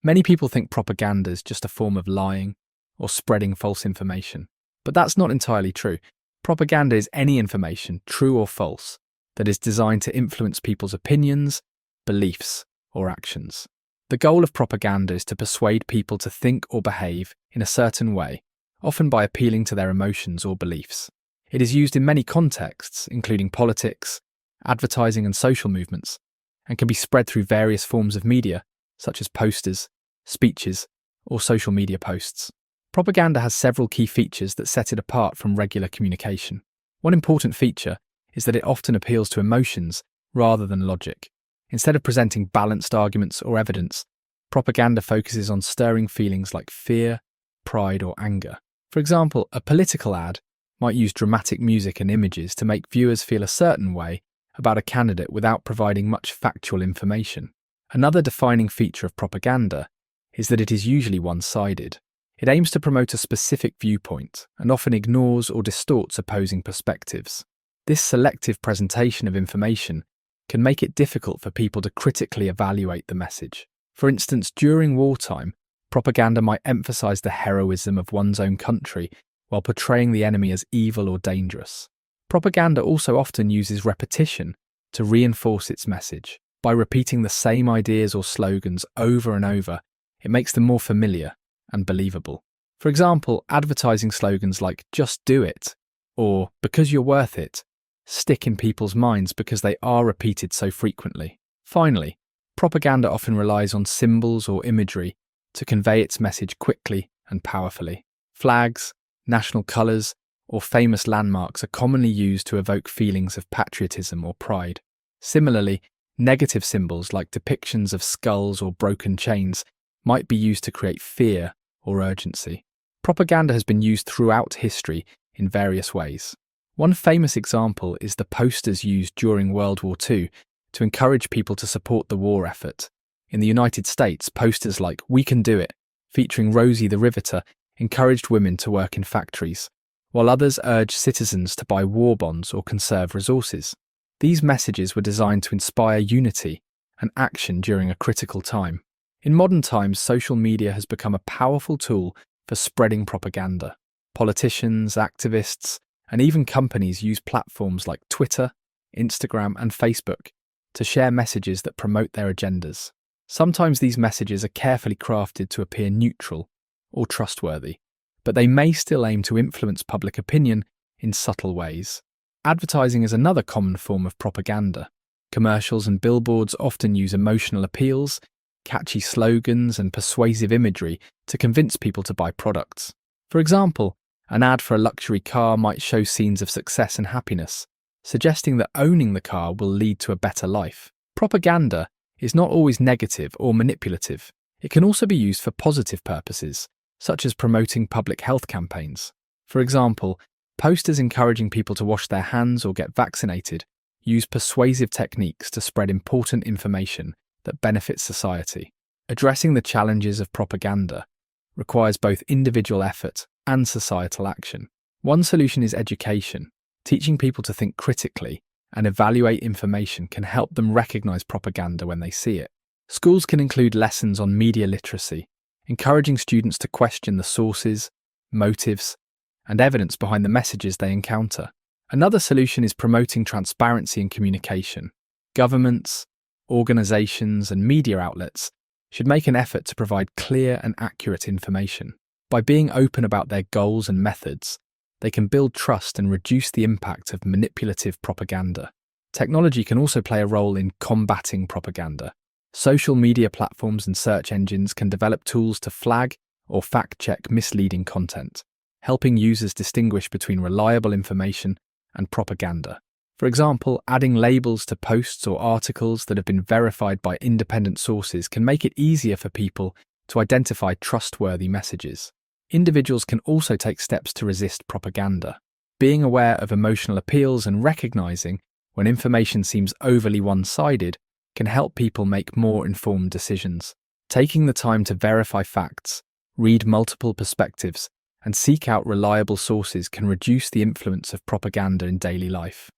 Many people think propaganda is just a form of lying or spreading false information, but that's not entirely true. Propaganda is any information, true or false, that is designed to influence people's opinions, beliefs, or actions. The goal of propaganda is to persuade people to think or behave in a certain way, often by appealing to their emotions or beliefs. It is used in many contexts, including politics, advertising, and social movements, and can be spread through various forms of media, such as posters, speeches, or social media posts. Propaganda has several key features that set it apart from regular communication. One important feature is that it often appeals to emotions rather than logic. Instead of presenting balanced arguments or evidence, propaganda focuses on stirring feelings like fear, pride, or anger. For example, a political ad might use dramatic music and images to make viewers feel a certain way about a candidate without providing much factual information. Another defining feature of propaganda is that it is usually one-sided. It aims to promote a specific viewpoint and often ignores or distorts opposing perspectives. This selective presentation of information can make it difficult for people to critically evaluate the message. For instance, during wartime, propaganda might emphasize the heroism of one's own country while portraying the enemy as evil or dangerous. Propaganda also often uses repetition to reinforce its message. By repeating the same ideas or slogans over and over, it makes them more familiar and believable. For example, advertising slogans like "just do it" or "because you're worth it" stick in people's minds because they are repeated so frequently. Finally, propaganda often relies on symbols or imagery to convey its message quickly and powerfully. Flags, national colours, or famous landmarks are commonly used to evoke feelings of patriotism or pride. Similarly, negative symbols like depictions of skulls or broken chains might be used to create fear or urgency. Propaganda has been used throughout history in various ways. One famous example is the posters used during World War II to encourage people to support the war effort. In the United States, posters like "We Can Do It," featuring Rosie the Riveter, encouraged women to work in factories, while others urged citizens to buy war bonds or conserve resources. These messages were designed to inspire unity and action during a critical time. In modern times, social media has become a powerful tool for spreading propaganda. Politicians, activists, and even companies use platforms like Twitter, Instagram, and Facebook to share messages that promote their agendas. Sometimes these messages are carefully crafted to appear neutral or trustworthy, but they may still aim to influence public opinion in subtle ways. Advertising is another common form of propaganda. Commercials and billboards often use emotional appeals, catchy slogans, and persuasive imagery to convince people to buy products. For example, an ad for a luxury car might show scenes of success and happiness, suggesting that owning the car will lead to a better life. Propaganda is not always negative or manipulative. It can also be used for positive purposes, such as promoting public health campaigns. For example, posters encouraging people to wash their hands or get vaccinated use persuasive techniques to spread important information that benefits society. Addressing the challenges of propaganda requires both individual effort and societal action. One solution is education. Teaching people to think critically and evaluate information can help them recognize propaganda when they see it. Schools can include lessons on media literacy, encouraging students to question the sources, motives, and evidence behind the messages they encounter. Another solution is promoting transparency in communication. Governments, organizations, and media outlets should make an effort to provide clear and accurate information. By being open about their goals and methods, they can build trust and reduce the impact of manipulative propaganda. Technology can also play a role in combating propaganda. Social media platforms and search engines can develop tools to flag or fact-check misleading content, helping users distinguish between reliable information and propaganda. For example, adding labels to posts or articles that have been verified by independent sources can make it easier for people to identify trustworthy messages. Individuals can also take steps to resist propaganda. Being aware of emotional appeals and recognizing when information seems overly one-sided can help people make more informed decisions. Taking the time to verify facts, read multiple perspectives, and seek out reliable sources can reduce the influence of propaganda in daily life.